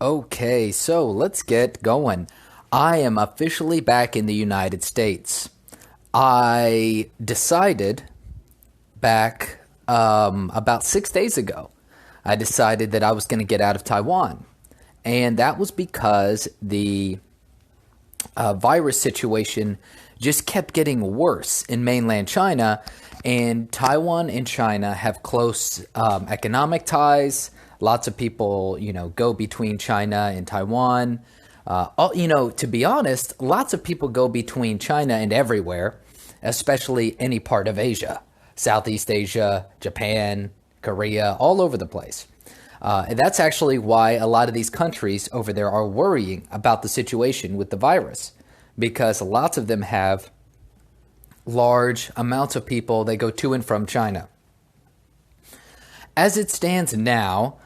Okay, so let's get going. I am officially back in the United States. I decided back about 6 days ago, I decided that I was going to get out of Taiwan. And that was because the virus situation just kept getting worse in mainland China. And Taiwan and China have close economic ties. Lots of people, go between China and Taiwan. To be honest, lots of people go between China and everywhere, especially any part of Asia, Southeast Asia, Japan, Korea, all over the place. And that's actually why a lot of these countries over there are worrying about the situation with the virus, because lots of them have large amounts of people that go to and from China. As it stands now,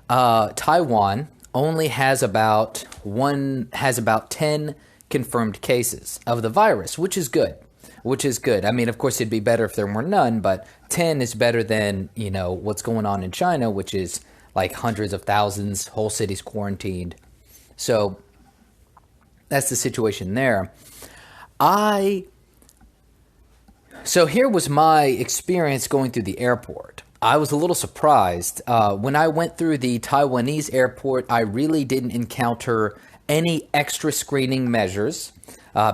Taiwan only has about 10 confirmed cases of the virus, which is good. I mean, of course, it'd be better if there were none, but 10 is better than, what's going on in China, which is like hundreds of thousands, whole cities quarantined. So that's the situation there. So here was my experience going through the airport. I was a little surprised. When I went through the Taiwanese airport, I really didn't encounter any extra screening measures.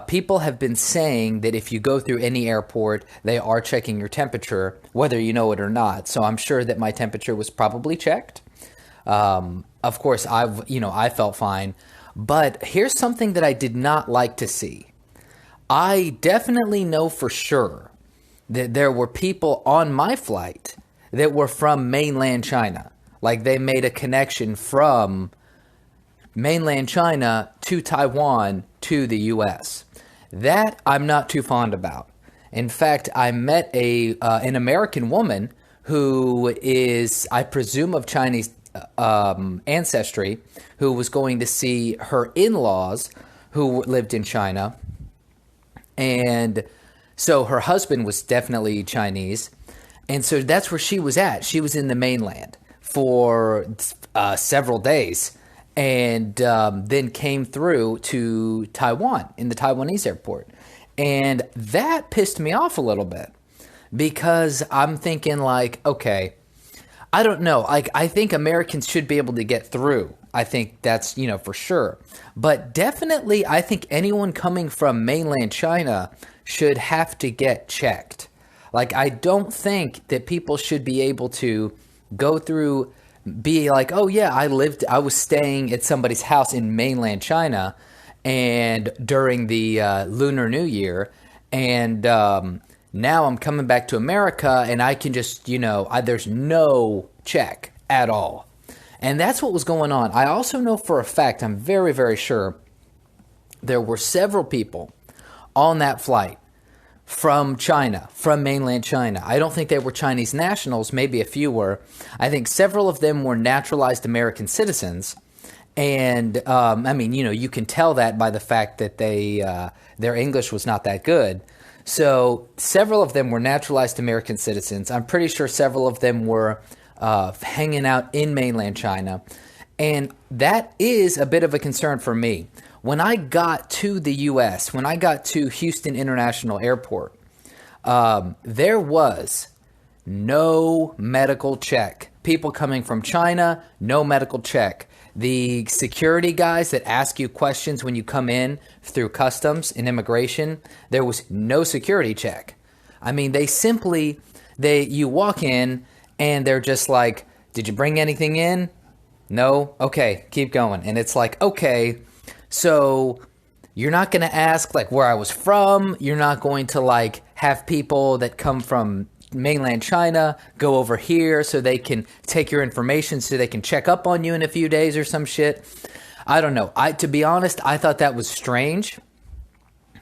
People have been saying that if you go through any airport, they are checking your temperature, whether you know it or not. So I'm sure that my temperature was probably checked. Of course, I felt fine. But here's something that I did not like to see. I definitely know for sure that there were people on my flight that were from mainland China. Like they made a connection from mainland China to Taiwan to the US. That I'm not too fond about. In fact, I met an American woman who is, I presume, of Chinese ancestry, who was going to see her in-laws who lived in China. And so her husband was definitely Chinese. And so that's where she was at. She was in the mainland for several days and then came through to Taiwan in the Taiwanese airport. And that pissed me off a little bit because I'm thinking like, okay, I don't know. Like, I think Americans should be able to get through. I think that's, for sure. But definitely, I think anyone coming from mainland China should have to get checked. Like, I don't think that people should be able to go through, be like, oh yeah, I was staying at somebody's house in mainland China and during the Lunar New Year, and now I'm coming back to America and I can just, there's no check at all. And that's what was going on. I also know for a fact, I'm very, very sure, there were several people on that flight from China, from mainland China. I don't think they were Chinese nationals. Maybe a few were. I think several of them were naturalized American citizens. And, you can tell that by the fact that their English was not that good. So several of them were naturalized American citizens. I'm pretty sure several of them were hanging out in mainland China. And that is a bit of a concern for me. When I got to the U.S., when I got to Houston International Airport, there was no medical check. People coming from China, no medical check. The security guys that ask you questions when you come in through customs and immigration, there was no security check. I mean, you walk in and they're just like, did you bring anything in? No? Okay, keep going. And it's like, okay, so you're not going to ask like where I was from. You're not going to like have people that come from mainland China go over here so they can take your information so they can check up on you in a few days or some shit. I don't know. To be honest, I thought that was strange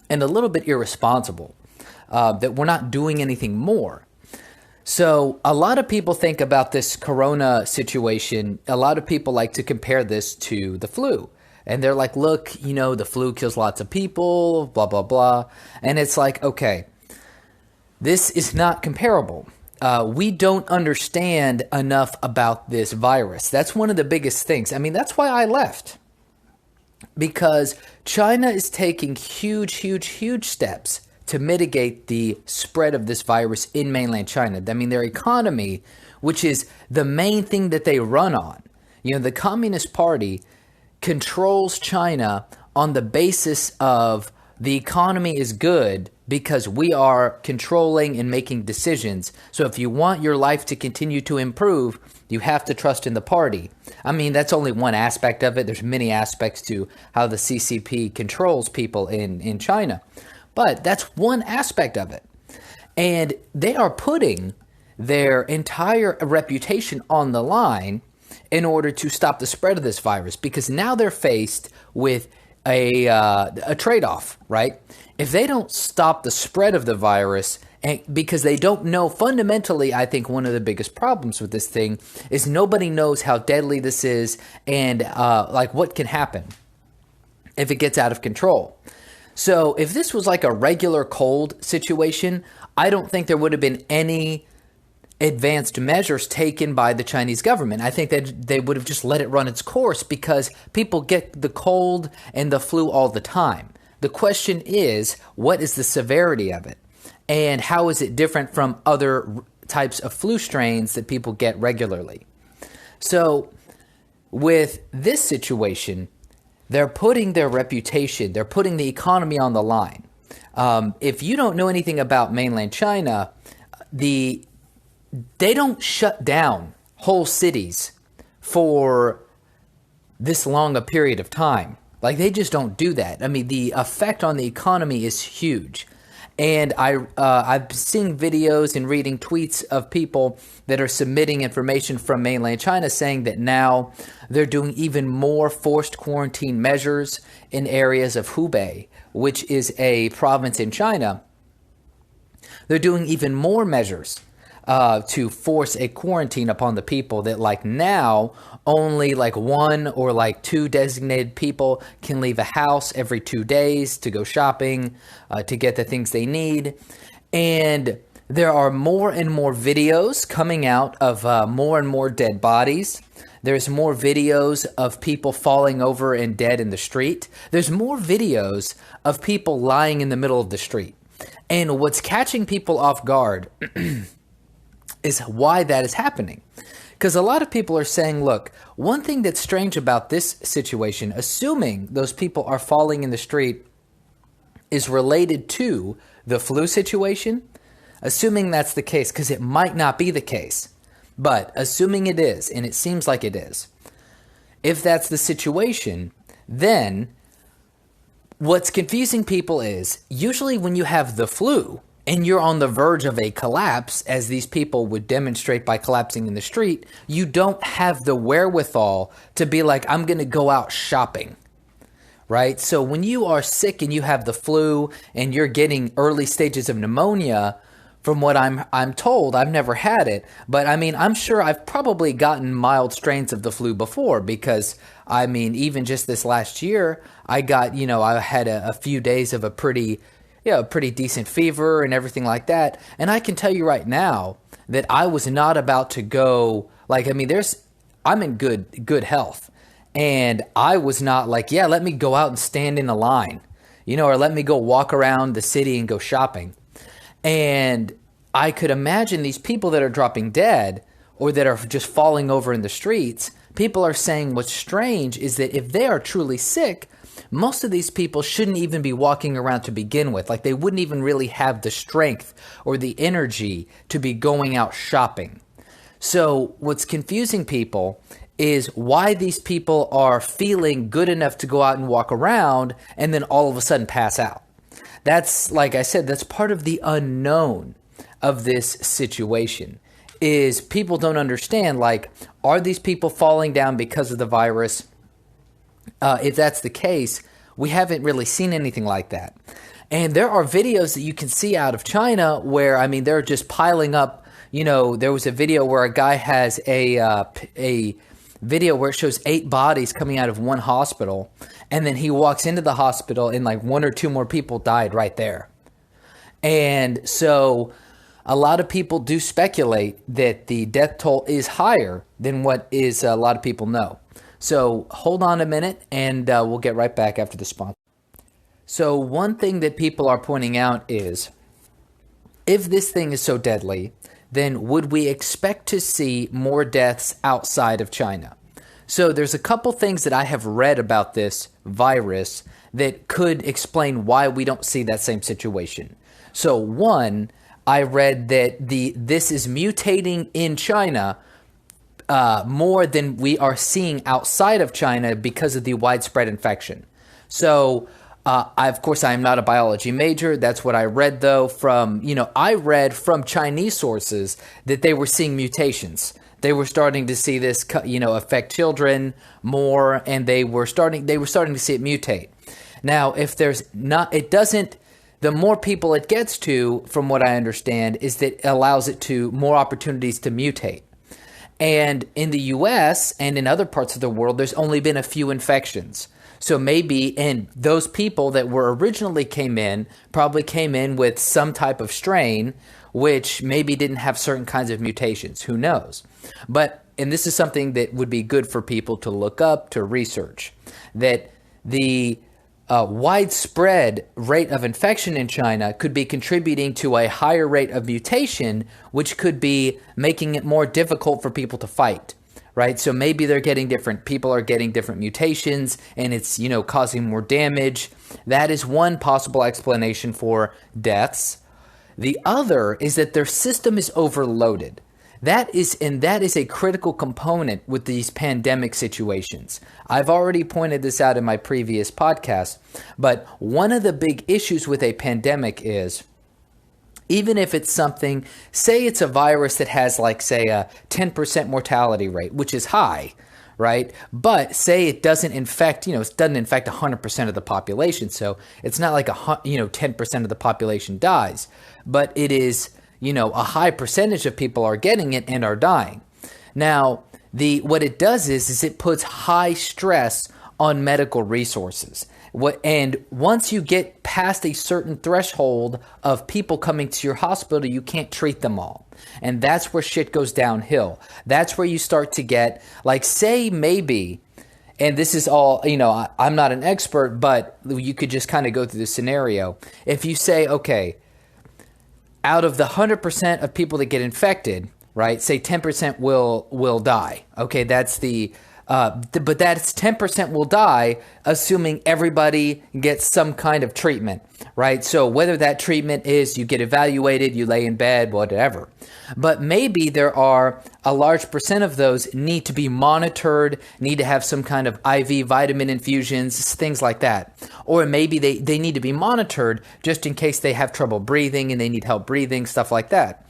and a little bit irresponsible that we're not doing anything more. So a lot of people think about this corona situation. A lot of people like to compare this to the flu. And they're like, look, the flu kills lots of people, blah, blah, blah. And it's like, okay, this is not comparable. we don't understand enough about this virus. That's one of the biggest things. I mean, that's why I left, because China is taking huge steps to mitigate the spread of this virus in mainland China. I mean, their economy, which is the main thing that they run on, the Communist Party controls China on the basis of the economy is good because we are controlling and making decisions. So if you want your life to continue to improve, you have to trust in the party. I mean, that's only one aspect of it. There's many aspects to how the CCP controls people in China. But that's one aspect of it. And they are putting their entire reputation on the line in order to stop the spread of this virus, because now they're faced with a trade-off, right? If they don't stop the spread of the virus, and because they don't know, fundamentally, I think one of the biggest problems with this thing is nobody knows how deadly this is and like what can happen if it gets out of control. So if this was like a regular cold situation, I don't think there would have been any advanced measures taken by the Chinese government. I think that they would have just let it run its course because people get the cold and the flu all the time. The question is, what is the severity of it? And how is it different from other types of flu strains that people get regularly? So with this situation, they're putting their reputation, they're putting the economy on the line. If you don't know anything about mainland China, they don't shut down whole cities for this long a period of time. Like, they just don't do that. I mean, the effect on the economy is huge. And I've seen videos and reading tweets of people that are submitting information from mainland China saying that now they're doing even more forced quarantine measures in areas of Hubei, which is a province in China. They're doing even more measures to force a quarantine upon the people, that like now only like one or like two designated people can leave a house every 2 days to go shopping, to get the things they need. And there are more and more videos coming out of more and more dead bodies. There's more videos of people falling over and dead in the street. There's more videos of people lying in the middle of the street. And what's catching people off guard is why that is happening. Because a lot of people are saying, look, one thing that's strange about this situation, assuming those people are falling in the street, is related to the flu situation. Assuming that's the case, because it might not be the case, but assuming it is, and it seems like it is, if that's the situation, then what's confusing people is usually when you have the flu and you're on the verge of a collapse, as these people would demonstrate by collapsing in the street, you don't have the wherewithal to be like, I'm going to go out shopping, right? So when you are sick and you have the flu and you're getting early stages of pneumonia, from what I'm told, I've never had it, but I mean, I'm sure I've probably gotten mild strains of the flu before, because I mean, even just this last year, I got, I had a few days of a pretty decent fever and everything like that. And I can tell you right now that I was not about to go, I'm in good health. And I was not like, let me go out and stand in a line, or let me go walk around the city and go shopping. And I could imagine these people that are dropping dead or that are just falling over in the streets, people are saying what's strange is that if they are truly sick, most of these people shouldn't even be walking around to begin with. Like, they wouldn't even really have the strength or the energy to be going out shopping. So what's confusing people is why these people are feeling good enough to go out and walk around and then all of a sudden pass out. That's, like I said, that's part of the unknown of this situation, is people don't understand, like, are these people falling down because of the virus? If that's the case, we haven't really seen anything like that. And there are videos that you can see out of China where, I mean, they're just piling up. There was a video where a guy has a video where it shows 8 bodies coming out of one hospital, and then he walks into the hospital and like 1 or 2 more people died right there. And so a lot of people do speculate that the death toll is higher than what is a lot of people know. So hold on a minute, and we'll get right back after the sponsor. So one thing that people are pointing out is, if this thing is so deadly, then would we expect to see more deaths outside of China? So there's a couple things that I have read about this virus that could explain why we don't see that same situation. So one, I read that this is mutating in China more than we are seeing outside of China because of the widespread infection. So of course, I am not a biology major. That's what I read, though, I read from Chinese sources that they were seeing mutations. They were starting to see this, affect children more, and they were starting to see it mutate. Now, the more people it gets to, from what I understand, is that it allows it to more opportunities to mutate. And in the US and in other parts of the world, there's only been a few infections. So maybe, and those people that were originally probably came in with some type of strain, which maybe didn't have certain kinds of mutations. Who knows? And this is something that would be good for people to look up, to research, that the widespread rate of infection in China could be contributing to a higher rate of mutation, which could be making it more difficult for people to fight. Right? So maybe people are getting different mutations, and it's, causing more damage. That is one possible explanation for deaths. The other is that their system is overloaded. That is a critical component with these pandemic situations. I've already pointed this out in my previous podcast, but one of the big issues with a pandemic is, even if it's something, say it's a virus that has a 10% mortality rate, which is high, right? But say it doesn't infect, it doesn't infect 100% of the population. So it's not like 10% of the population dies, but it is, a high percentage of people are getting it and are dying. Now, what it does is it puts high stress on medical resources. And once you get past a certain threshold of people coming to your hospital, you can't treat them all. And that's where shit goes downhill. That's where you start to get, say maybe, and this is all, I'm not an expert, but you could just kind of go through the scenario. If you say, okay, out of the 100% of people that get infected, right, say 10% will die. Okay, that's but that's 10% will die, assuming everybody gets some kind of treatment, right? So whether that treatment is you get evaluated, you lay in bed, whatever. But maybe there are a large percent of those need to be monitored, need to have some kind of IV vitamin infusions, things like that. Or maybe they need to be monitored just in case they have trouble breathing and they need help breathing, stuff like that.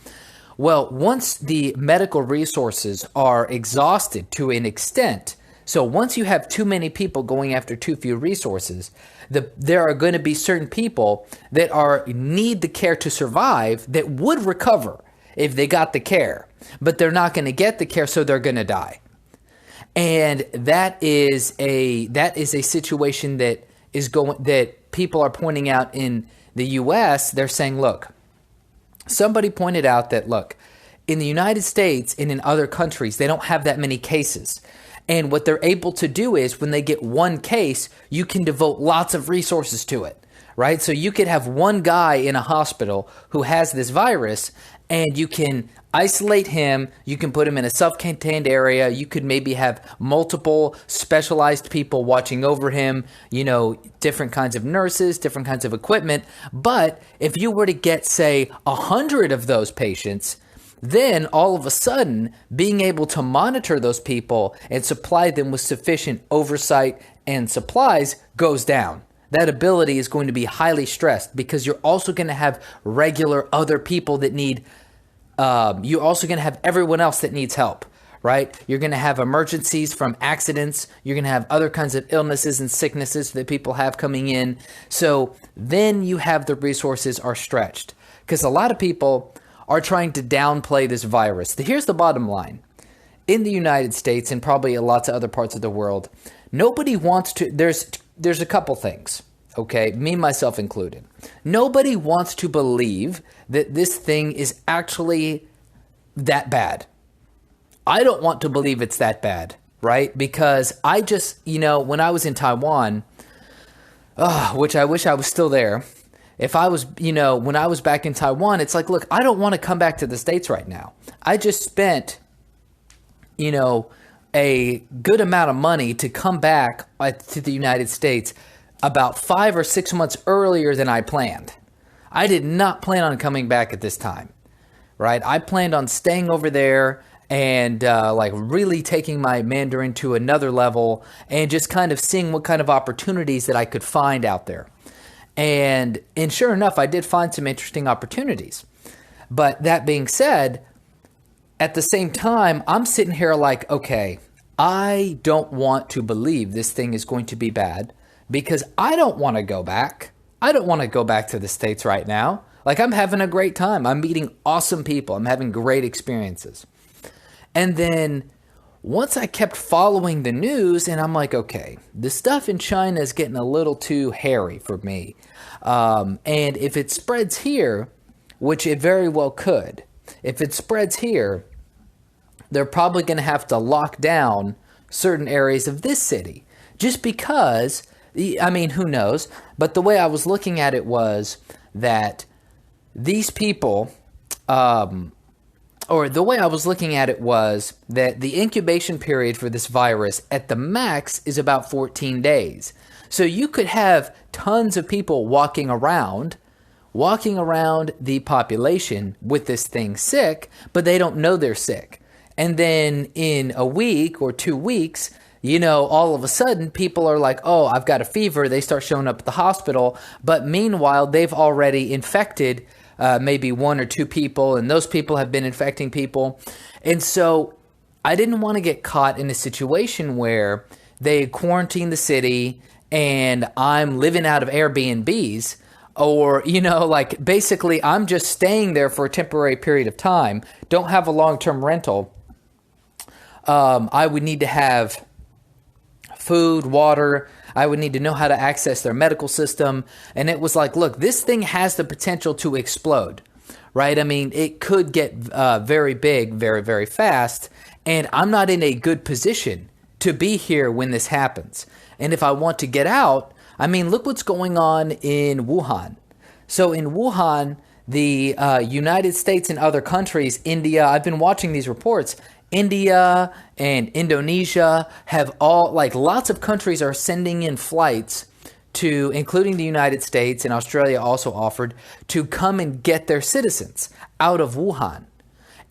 Well, once the medical resources are exhausted to an extent, so once you have too many people going after too few resources, there are going to be certain people that need the care to survive that would recover if they got the care, but they're not going to get the care, so they're going to die. And that is a situation that people are pointing out in the US. They're saying, look, somebody pointed out that, look, in the United States and in other countries, they don't have that many cases. And what they're able to do is when they get one case, you can devote lots of resources to it, right? So you could have one guy in a hospital who has this virus, and you can isolate him. You can put him in a self-contained area. You could maybe have multiple specialized people watching over him, different kinds of nurses, different kinds of equipment. But if you were to get, say, 100 of those patients, then all of a sudden, being able to monitor those people and supply them with sufficient oversight and supplies goes down. That ability is going to be highly stressed because you're also going to have regular other people that you're also going to have everyone else that needs help, right? You're going to have emergencies from accidents. You're going to have other kinds of illnesses and sicknesses that people have coming in. So then you have the resources are stretched because a lot of people are trying to downplay this virus. Here's the bottom line. In the United States and probably lots of other parts of the world, nobody wants to, there's a couple things. okay, me, myself included. Nobody wants to believe that this thing is actually that bad. I don't want to believe it's that bad, right? Because I just, when I was in Taiwan, which I wish I was still there. If I was, when I was back in Taiwan, it's like, look, I don't want to come back to the States right now. I just spent, a good amount of money to come back to the United States about 5 or 6 months earlier than I planned. I did not plan on coming back at this time, right? I planned on staying over there and really taking my Mandarin to another level and just kind of seeing what kind of opportunities that I could find out there. And sure enough, I did find some interesting opportunities. But that being said, at the same time, I'm sitting here like, okay, I don't want to believe this thing is going to be bad because I don't want to go back. I don't want to go back to the States right now. Like, I'm having a great time. I'm meeting awesome people. I'm having great experiences. And then once I kept following the news and I'm like, okay, the stuff in China is getting a little too hairy for me. And if it spreads here, which it very well could, if it spreads here, they're probably going to have to lock down certain areas of this city just because, who knows? But the way I was looking at it was that these people, or the way I was looking at it was that the incubation period for this virus at the max is about 14 days. So you could have tons of people walking around the population with this thing sick, but they don't know they're sick. And then in a week or 2 weeks, all of a sudden people are like, oh, I've got a fever. They start showing up at the hospital. But meanwhile, they've already infected maybe 1 or 2 people, and those people have been infecting people. And so I didn't want to get caught in a situation where they quarantine the city and I'm living out of Airbnbs. Or, basically I'm just staying there for a temporary period of time, don't have a long-term rental. I would need to have food, water. I would need to know how to access their medical system. And it was like, look, this thing has the potential to explode, right? I mean, it could get very big, very, very fast. And I'm not in a good position to be here when this happens. And if I want to get out, look what's going on in Wuhan. So in Wuhan, the United States and other countries, India, I've been watching these reports, India and Indonesia have all, lots of countries are sending in flights to, including the United States, and Australia also offered, to come and get their citizens out of Wuhan.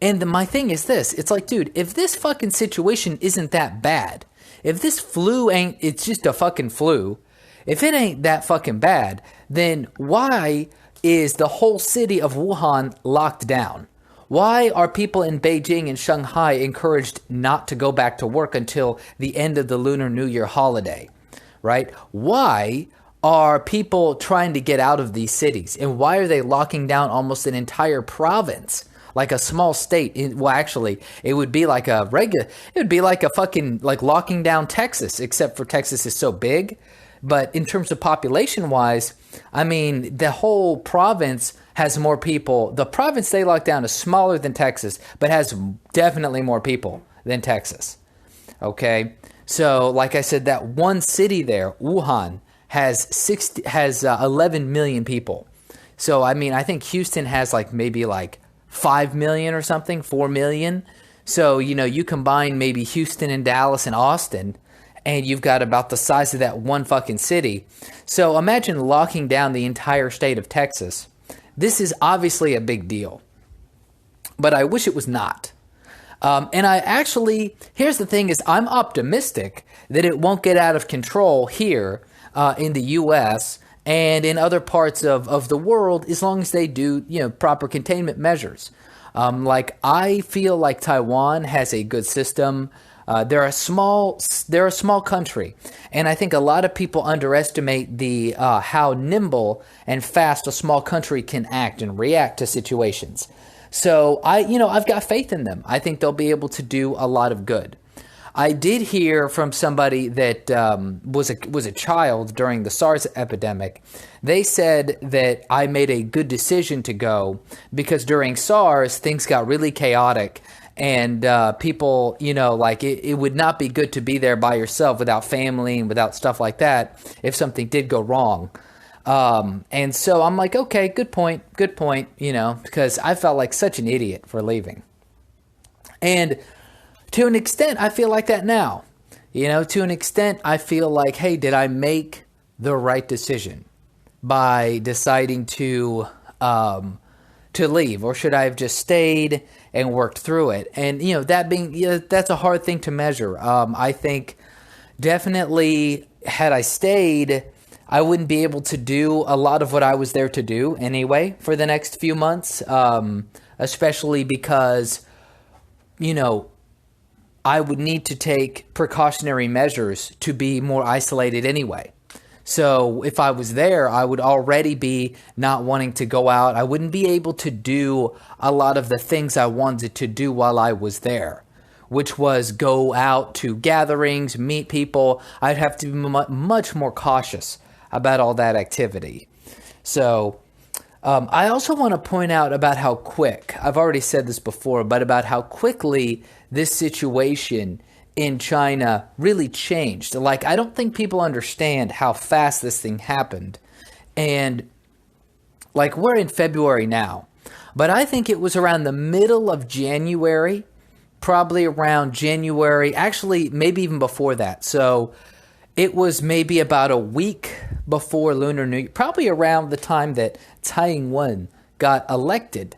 And my thing is this, it's like, dude, if this fucking situation isn't that bad, if this flu it's just a fucking flu, if it ain't that fucking bad, then why is the whole city of Wuhan locked down? Why are people in Beijing and Shanghai encouraged not to go back to work until the end of the Lunar New Year holiday, right? Why are people trying to get out of these cities? And why are they locking down almost an entire province? Like a small state, it would be like a fucking, locking down Texas, except for Texas is so big. But in terms of population-wise, the whole province has more people. The province they locked down is smaller than Texas, but has definitely more people than Texas. Okay? So, like I said, that one city there, Wuhan, has 11 million people. So, I think Houston has maybe 5 million or something, 4 million. So, you combine maybe Houston and Dallas and Austin, and you've got about the size of that one fucking city. So imagine locking down the entire state of Texas. This is obviously a big deal, but I wish it was not. And here's the thing is I'm optimistic that it won't get out of control here in the U.S. and in other parts of the world as long as they do, proper containment measures. I feel like Taiwan has a good system. They're a small country, and I think a lot of people underestimate the how nimble and fast a small country can act and react to situations. So I've got faith in them. I think they'll be able to do a lot of good. I did hear from somebody that was a child during the SARS epidemic. They said that I made a good decision to go because during SARS things got really chaotic, and people, like it would not be good to be there by yourself without family and without stuff like that if something did go wrong. And so I'm like, okay, good point, because I felt like such an idiot for leaving. And to an extent, I feel like that now. To an extent, I feel like, hey, did I make the right decision by deciding to leave, or should I have just stayed and worked through it? And that's a hard thing to measure. I think definitely had I stayed, I wouldn't be able to do a lot of what I was there to do anyway for the next few months, especially because, I would need to take precautionary measures to be more isolated anyway. So if I was there, I would already be not wanting to go out. I wouldn't be able to do a lot of the things I wanted to do while I was there, which was go out to gatherings, meet people. I'd have to be much more cautious about all that activity. So I also want to point out about how quick, I've already said this before, but about how quickly this situation in China really changed. Like, I don't think people understand how fast this thing happened. And like, we're in February now, but I think it was around the middle of January, probably around January, actually maybe even before that. So it was maybe about a week before Lunar New Year, probably around the time that Tsai Ing-wen got elected,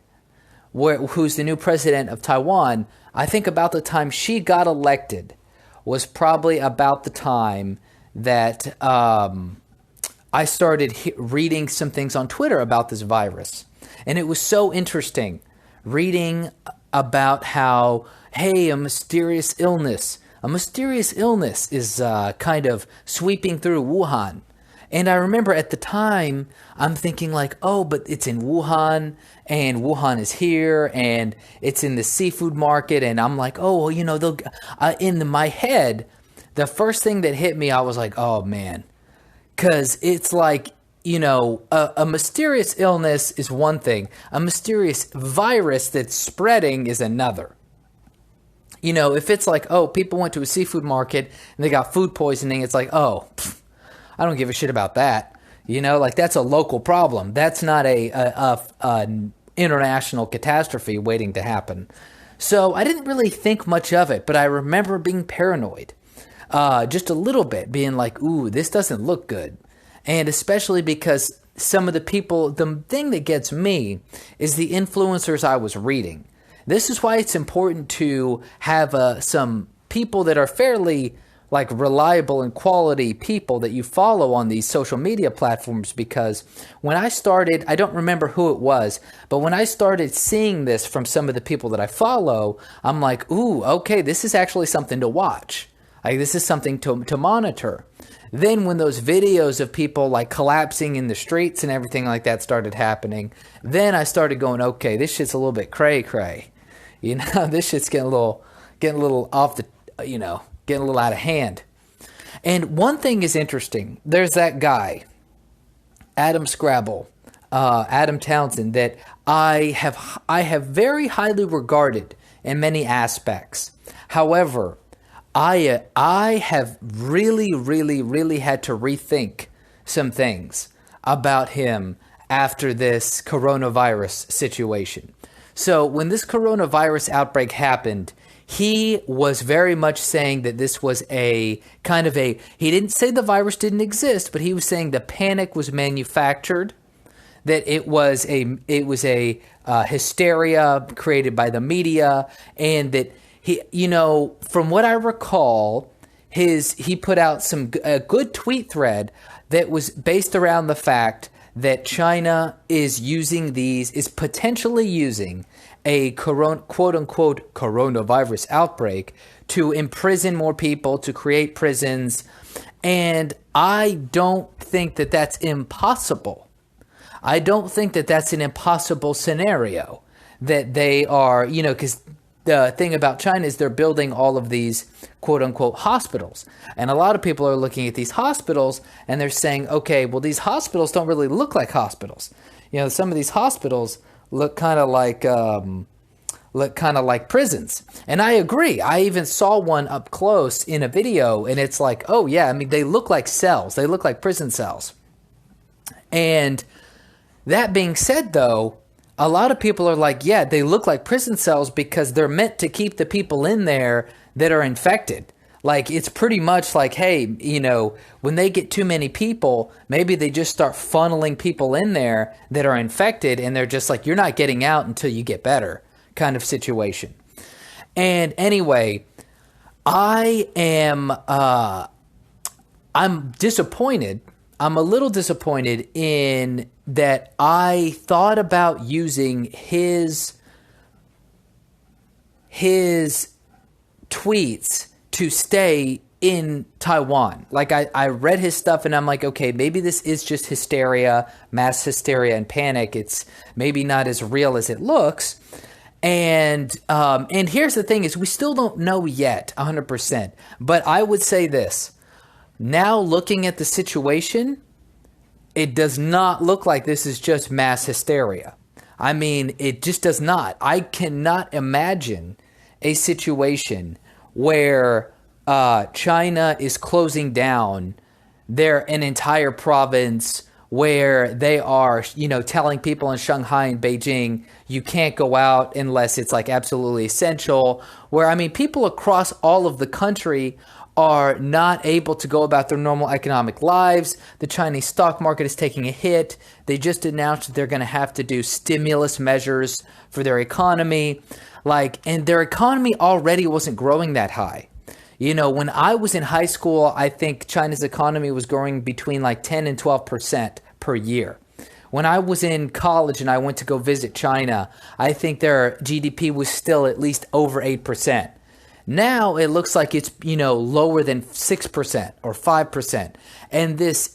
who's the new president of Taiwan. I think about the time she got elected was probably about the time that I started reading some things on Twitter about this virus. And it was so interesting reading about how, hey, a mysterious illness is kind of sweeping through Wuhan. And I remember at the time, I'm thinking like, oh, but it's in Wuhan, and Wuhan is here, and it's in the seafood market. And I'm like, oh, well, they'll, in my head, the first thing that hit me, I was like, oh, man. Because it's like, a mysterious illness is one thing. A mysterious virus that's spreading is another. If it's like, oh, people went to a seafood market and they got food poisoning, it's like, oh, I don't give a shit about that. Like, that's a local problem. That's not an international catastrophe waiting to happen. So I didn't really think much of it, but I remember being paranoid, just a little bit, being like, ooh, this doesn't look good. And especially because some of the people, the thing that gets me is the influencers I was reading. This is why it's important to have some people that are fairly like reliable and quality people that you follow on these social media platforms, because when I started, I don't remember who it was, but when I started seeing this from some of the people that I follow, I'm like, ooh, okay, this is actually something to watch. Like, this is something to monitor. Then when those videos of people like collapsing in the streets and everything like that started happening, then I started going, okay, this shit's a little bit cray-cray. This shit's getting a little off the, getting a little out of hand. And one thing is interesting. There's that guy, Adam Scrabble, Adam Townsend, that I have very highly regarded in many aspects. However, I have really, really, really had to rethink some things about him after this coronavirus situation. So when this coronavirus outbreak happened, he was very much saying that this was he didn't say the virus didn't exist, but he was saying the panic was manufactured, that it was a hysteria created by the media, and that he, from what I recall, he put out a good tweet thread that was based around the fact that China is potentially using a quote-unquote coronavirus outbreak to imprison more people, to create prisons. And I don't think that that's impossible. I don't think that that's an impossible scenario, that they are, because the thing about China is they're building all of these quote unquote hospitals. And a lot of people are looking at these hospitals and they're saying, okay, well, these hospitals don't really look like hospitals. You know, some of these hospitals look kind of like prisons. And I agree. I even saw one up close in a video, and it's like, oh yeah, I mean, they look like cells. They look like prison cells. And that being said, though, a lot of people are like, yeah, they look like prison cells because they're meant to keep the people in there that are infected. Like, it's pretty much like, hey, you know, when they get too many people, maybe they just start funneling people in there that are infected, and they're just like, you're not getting out until you get better, kind of situation. And anyway, I'm disappointed. I'm a little disappointed in that I thought about using his tweets to stay in Taiwan. Like, I read his stuff and I'm like, okay, maybe this is just hysteria, mass hysteria and panic. It's maybe not as real as it looks. And here's the thing is we still don't know yet 100%. But I would say this. Now looking at the situation, it does not look like this is just mass hysteria. I mean, it just does not. I cannot imagine a situation where China is closing down an entire province, where they are, you know, telling people in Shanghai and Beijing, you can't go out unless it's like absolutely essential. Where, I mean, people across all of the country are not able to go about their normal economic lives. The Chinese stock market is taking a hit. They just announced that they're going to have to do stimulus measures for their economy. And their economy already wasn't growing that high. You know, when I was in high school, I think China's economy was growing between like 10 and 12% per year. When I was in college and I went to go visit China, I think their GDP was still at least over 8%. Now it looks like it's, you know, lower than 6% or 5%. And this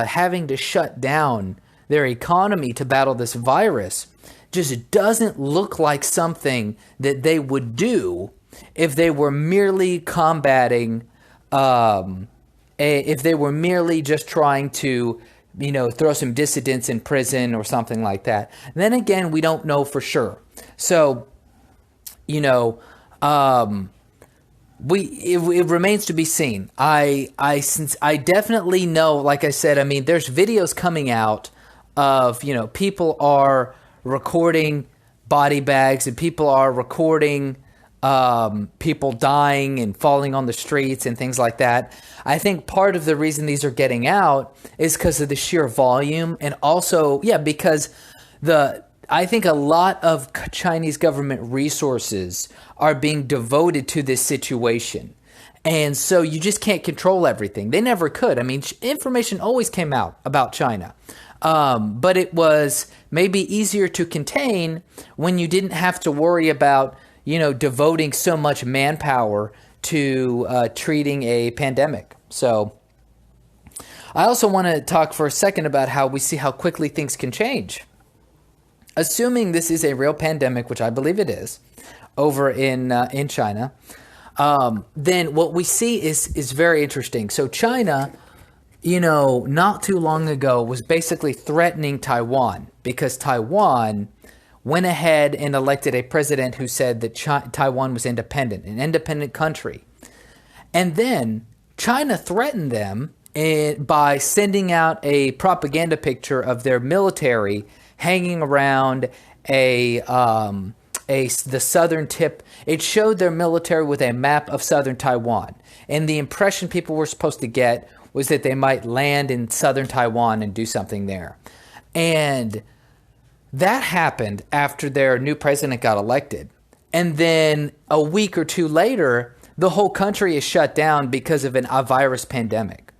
having to shut down their economy to battle this virus just doesn't look like something that they would do if they were merely combating, if they were merely just trying to, you know, throw some dissidents in prison or something like that. Then again, we don't know for sure. So, you know, it remains to be seen. I definitely know, like I said, I mean, there's videos coming out of, you know, people are recording body bags and people are recording people dying and falling on the streets and things like that. I think part of the reason these are getting out is because of the sheer volume, and also, yeah, because I think a lot of Chinese government resources are being devoted to this situation. And so you just can't control everything. They never could. I mean, information always came out about China. But it was maybe easier to contain when you didn't have to worry about, you know, devoting so much manpower to treating a pandemic. So I also want to talk for a second about how we see how quickly things can change. Assuming this is a real pandemic, which I believe it is, over in China, then what we see is very interesting. So China, you know, not too long ago was basically threatening Taiwan because Taiwan went ahead and elected a president who said that Taiwan was independent, an independent country. And then China threatened them by sending out a propaganda picture of their military hanging around the southern tip. It showed their military with a map of southern Taiwan. And the impression people were supposed to get was that they might land in southern Taiwan and do something there. And that happened after their new president got elected. And then a week or two later, the whole country is shut down because of a virus pandemic.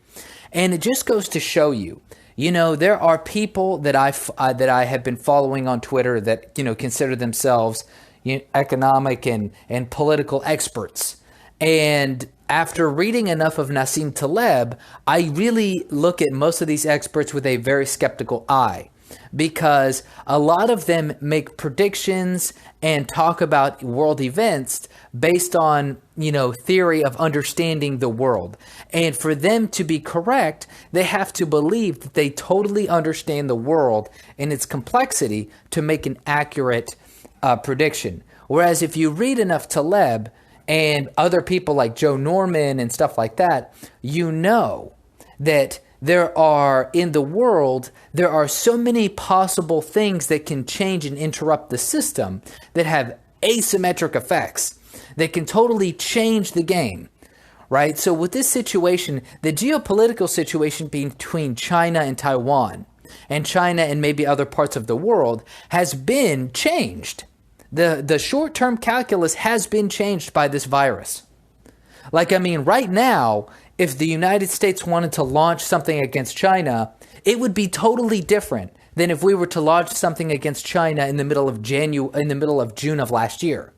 And it just goes to show you, you know, there are people that I have been following on Twitter that, you know, consider themselves, you know, economic and political experts. And after reading enough of Nassim Taleb, I really look at most of these experts with a very skeptical eye. because a lot of them make predictions and talk about world events based on, theory of understanding the world. And for them to be correct, they have to believe that they totally understand the world and its complexity to make an accurate prediction. Whereas if you read enough Taleb and other people like Joe Norman and stuff like that, you know that there are so many possible things that can change and interrupt the system that have asymmetric effects that can totally change the game, right? So with this situation, the geopolitical situation between China and Taiwan, and China and maybe other parts of the world, has been changed. The short-term calculus has been changed by this virus. Right now, if the United States wanted to launch something against China, it would be totally different than if we were to launch something against China in the middle of June of last year.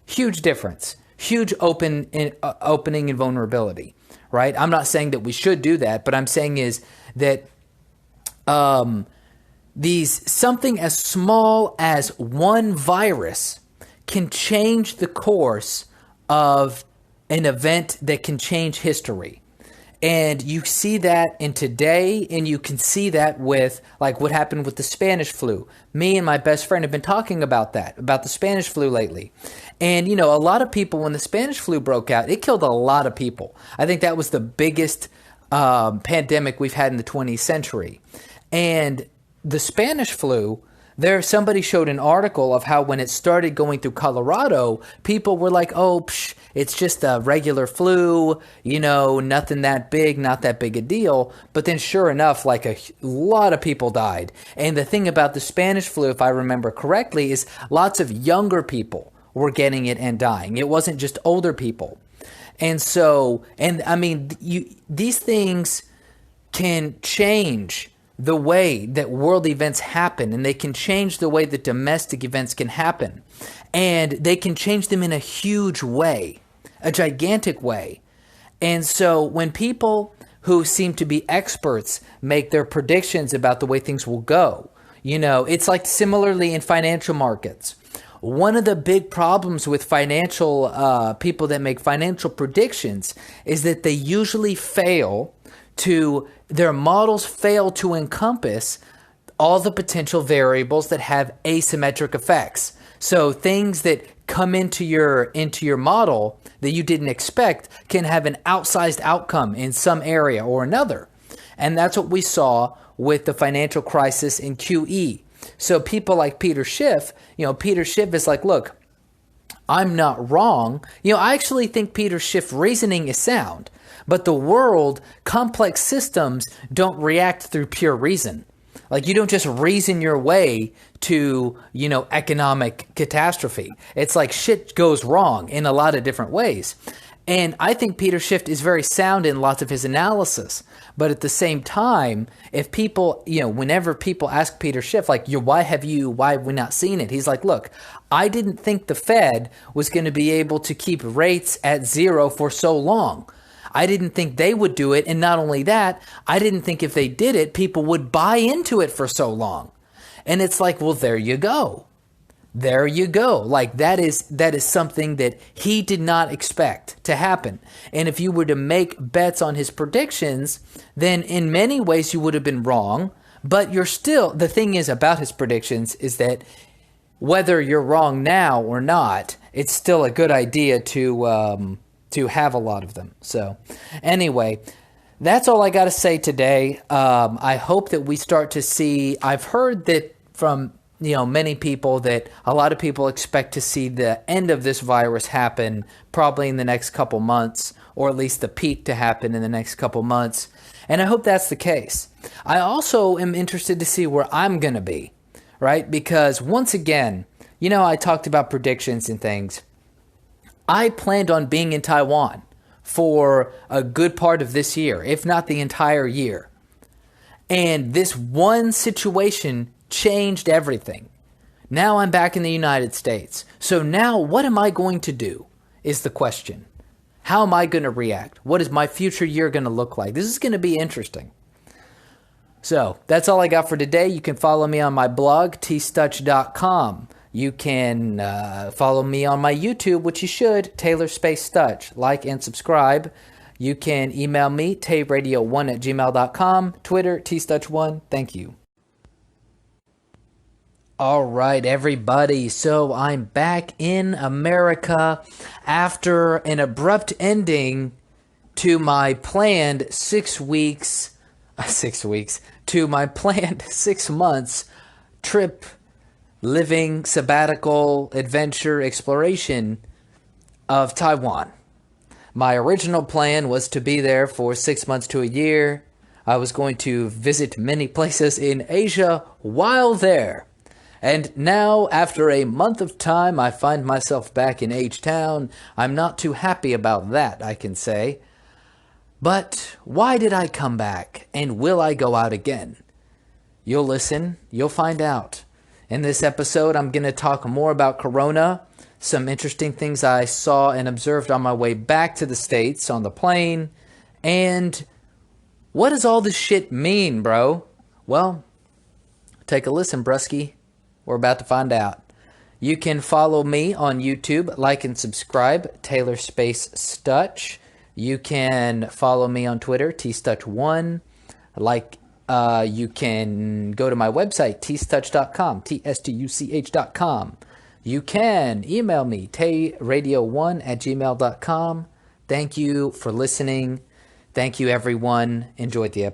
Huge difference. Huge opening and vulnerability, right? I'm not saying that we should do that, but I'm saying is that something as small as one virus can change the course of an event that can change history. And you see that in today, and you can see that with like what happened with the Spanish flu. Me and my best friend have been talking about the Spanish flu lately. And, a lot of people, when the Spanish flu broke out, it killed a lot of people. I think that was the biggest pandemic we've had in the 20th century. And the Spanish flu, somebody showed an article of how when it started going through Colorado, people were like, it's just a regular flu, nothing that big, not that big a deal. But then sure enough, like a lot of people died. And the thing about the Spanish flu, if I remember correctly, is lots of younger people were getting it and dying. It wasn't just older people. And so, these things can change the way that world events happen, and they can change the way that domestic events can happen. And they can change them in a huge way, a gigantic way. And so when people who seem to be experts make their predictions about the way things will go, it's like similarly in financial markets. One of the big problems with financial people that make financial predictions is that they usually their models fail to encompass all the potential variables that have asymmetric effects. So things that come into your model that you didn't expect can have an outsized outcome in some area or another. And that's what we saw with the financial crisis in QE. So people like Peter Schiff, Peter Schiff is like, look, I'm not wrong. I actually think Peter Schiff's reasoning is sound, but the world, complex systems don't react through pure reason. Like you don't just reason your way to, economic catastrophe. It's like shit goes wrong in a lot of different ways. And I think Peter Schiff is very sound in lots of his analysis. But at the same time, if people, whenever people ask Peter Schiff, like, why have we not seen it? He's like, look, I didn't think the Fed was going to be able to keep rates at zero for so long. I didn't think they would do it. And not only that, I didn't think if they did it, people would buy into it for so long. And it's like, well, there you go. There you go. Like that is something that he did not expect to happen. And if you were to make bets on his predictions, then in many ways you would have been wrong. But the thing is about his predictions is that whether you're wrong now or not, it's still a good idea to have a lot of them. So anyway, that's all I got to say today. I hope that we start to see, I've heard that from many people that a lot of people expect to see the end of this virus happen probably in the next couple months, or at least the peak to happen in the next couple months. And I hope that's the case. I also am interested to see where I'm going to be, right? Because once again, I talked about predictions and things. I planned on being in Taiwan for a good part of this year, if not the entire year. And this one situation changed everything. Now I'm back in the United States. So now what am I going to do is the question. How am I going to react? What is my future year going to look like? This is going to be interesting. So that's all I got for today. You can follow me on my blog, tstutch.com. You can follow me on my YouTube, which you should, Taylor Space Stutch. Like and subscribe. You can email me, tayradio1@gmail.com. Twitter, tstutch1. Thank you. All right, everybody. So I'm back in America after an abrupt ending to my planned 6 weeks, to my planned 6 months trip, living, sabbatical, adventure, exploration of Taiwan. My original plan was to be there for 6 months to a year. I was going to visit many places in Asia while there. And now, after a month of time, I find myself back in H-Town. I'm not too happy about that, I can say. But why did I come back? And will I go out again? You'll listen. You'll find out. In this episode, I'm going to talk more about Corona, some interesting things I saw and observed on my way back to the States on the plane, and what does all this shit mean, bro? Well, take a listen, brusky. We're about to find out. You can follow me on YouTube, like and subscribe, Taylor Space Stutch. You can follow me on Twitter, tstutch1. You can go to my website, tstutch.com, tstuch.com. You can email me, tayradio1@gmail.com. Thank you for listening. Thank you, everyone. Enjoyed the episode.